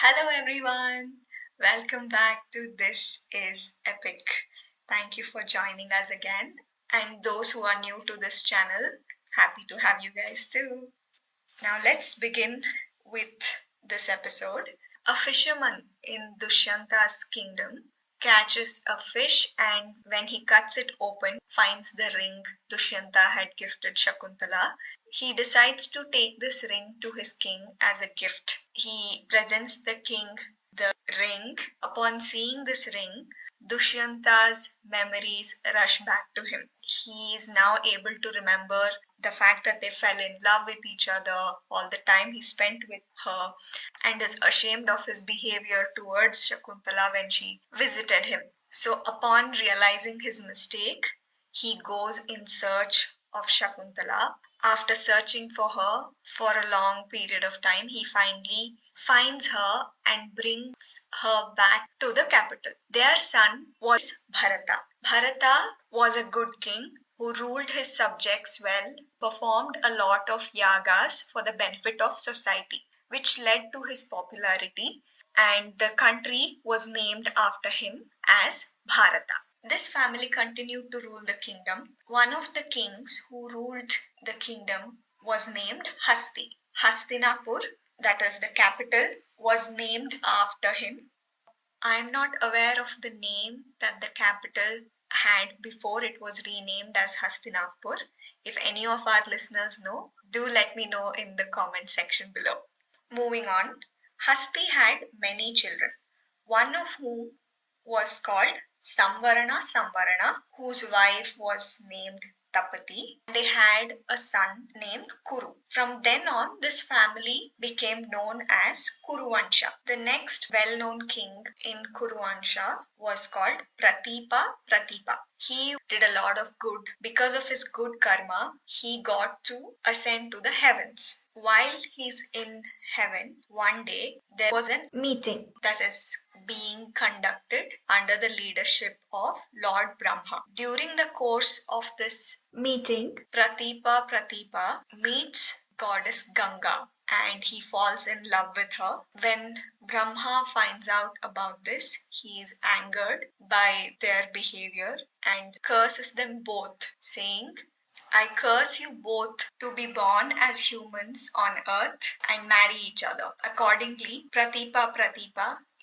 Hello, everyone. Welcome back to This Is Epic. Thank you for joining us again. And those who are new to this channel, happy to have you guys too. Now, let's begin with this episode. A fisherman in Dushyanta's kingdom catches a fish, and when he cuts it open, finds the ring Dushyanta had gifted Shakuntala. He decides to take this ring to his king as a gift. He presents the king the ring. Upon seeing this ring, Dushyanta's memories rush back to him. He is now able to remember the fact that they fell in love with each other, all the time he spent with her, and is ashamed of his behavior towards Shakuntala when she visited him. So, upon realizing his mistake, he goes in search of Shakuntala. After searching for her for a long period of time, he finally finds her and brings her back to the capital. Their son was Bharatha. Bharatha was a good king who ruled his subjects well, performed a lot of yagas for the benefit of society, which led to his popularity, and the country was named after him as Bharata. This family continued to rule the kingdom. One of the kings who ruled the kingdom was named Hasti. Hastinapur, that is the capital, was named after him. I am not aware of the name that the capital had before it was renamed as Hastinapur. If any of our listeners know, do let me know in the comment section below. Moving on, Hasti had many children, one of whom was called Samvarana, whose wife was named Tapati. They had a son named Kuru. From then on, this family became known as Kuruvansha. The next well-known king in Kuruvansha was called Pratipa. He did a lot of good. Because of his good karma, he got to ascend to the heavens. While he's in heaven, one day there was a meeting that is being conducted under the leadership of Lord Brahma. During the course of this meeting, Pratipa meets goddess Ganga and he falls in love with her. When Brahma finds out about this, he is angered by their behavior and curses them both, saying, I curse you both to be born as humans on earth and marry each other. Accordingly, Pratipa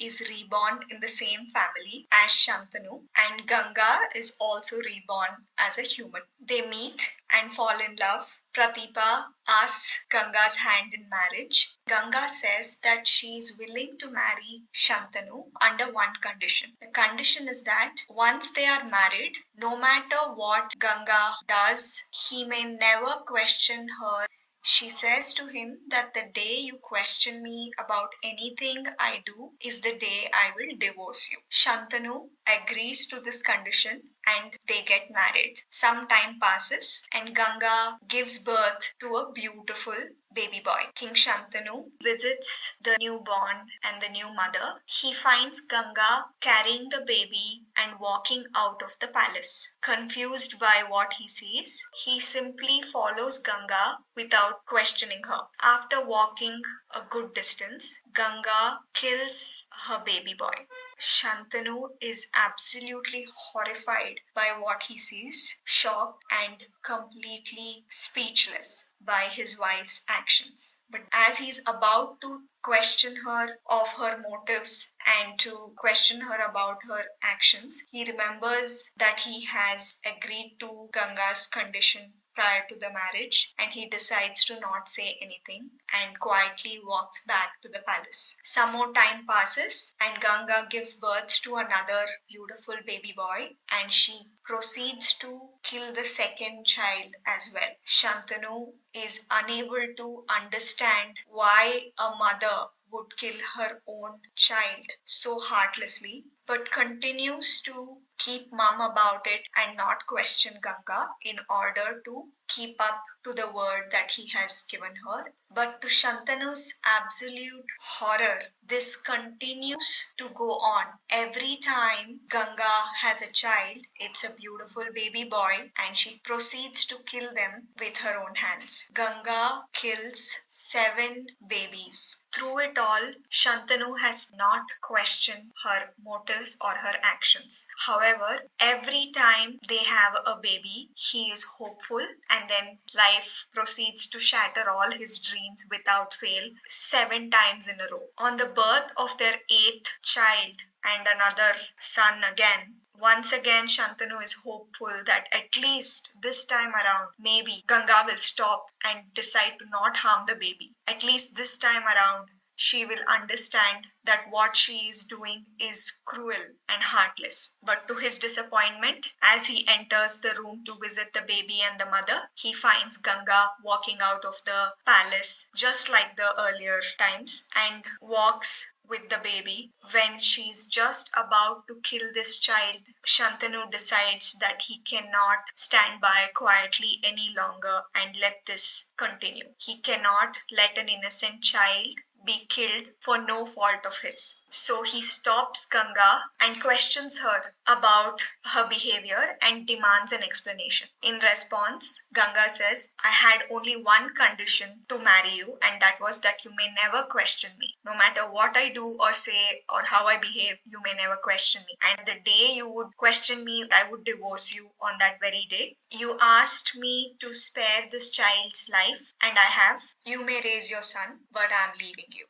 is reborn in the same family as Shantanu, and Ganga is also reborn as a human. They meet and fall in love. Pratipa asks Ganga's hand in marriage. Ganga says that she is willing to marry Shantanu under one condition. The condition is that once they are married, no matter what Ganga does, he may never question her. She says to him that the day you question me about anything I do is the day I will divorce you. Shantanu agrees to this condition and they get married. Some time passes and Ganga gives birth to a beautiful baby boy. King Shantanu visits the newborn and the new mother. He finds Ganga carrying the baby and walking out of the palace. Confused by what he sees, he simply follows Ganga without questioning her. After walking a good distance, Ganga kills her baby boy. Shantanu is absolutely horrified by what he sees, shocked and completely speechless by his wife's actions. But as he's about to question her of her motives and to question her about her actions, he remembers that he has agreed to Ganga's condition prior to the marriage and he decides to not say anything and quietly walks back to the palace. Some more time passes and Ganga gives birth to another beautiful baby boy and she proceeds to kill the second child as well. Shantanu is unable to understand why a mother would kill her own child so heartlessly, but continues to keep mum about it and not question Ganga in order to keep up to the word that he has given her. But to Shantanu's absolute horror, this continues to go on. Every time Ganga has a child, it's a beautiful baby boy, and she proceeds to kill them with her own hands. Ganga kills 7 babies. Through it all, Shantanu has not questioned her motives or her actions. However, every time they have a baby, he is hopeful, and then life proceeds to shatter all his dreams without fail 7 times in a row. On the birth of their 8th child and another son again, once again, Shantanu is hopeful that at least this time around, maybe Ganga will stop and decide to not harm the baby. At least this time around, she will understand that what she is doing is cruel and heartless. But to his disappointment, as he enters the room to visit the baby and the mother, he finds Ganga walking out of the palace just like the earlier times and walks with the baby. When she's just about to kill this child, Shantanu decides that he cannot stand by quietly any longer and let this continue. He cannot let an innocent child be killed for no fault of his. So he stops Ganga and questions her about her behavior and demands an explanation. In response, Ganga says, I had only one condition to marry you, and that was that you may never question me. No matter what I do or say or how I behave, you may never question me. And the day you would question me, I would divorce you on that very day. You asked me to spare this child's life, and I have. You may raise your son, but I'm leaving you.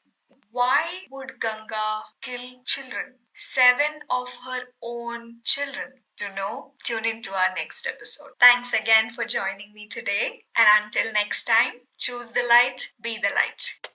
Why would Ganga kill children? 7 of her own children. To know, tune into our next episode. Thanks again for joining me today. And until next time, choose the light, be the light.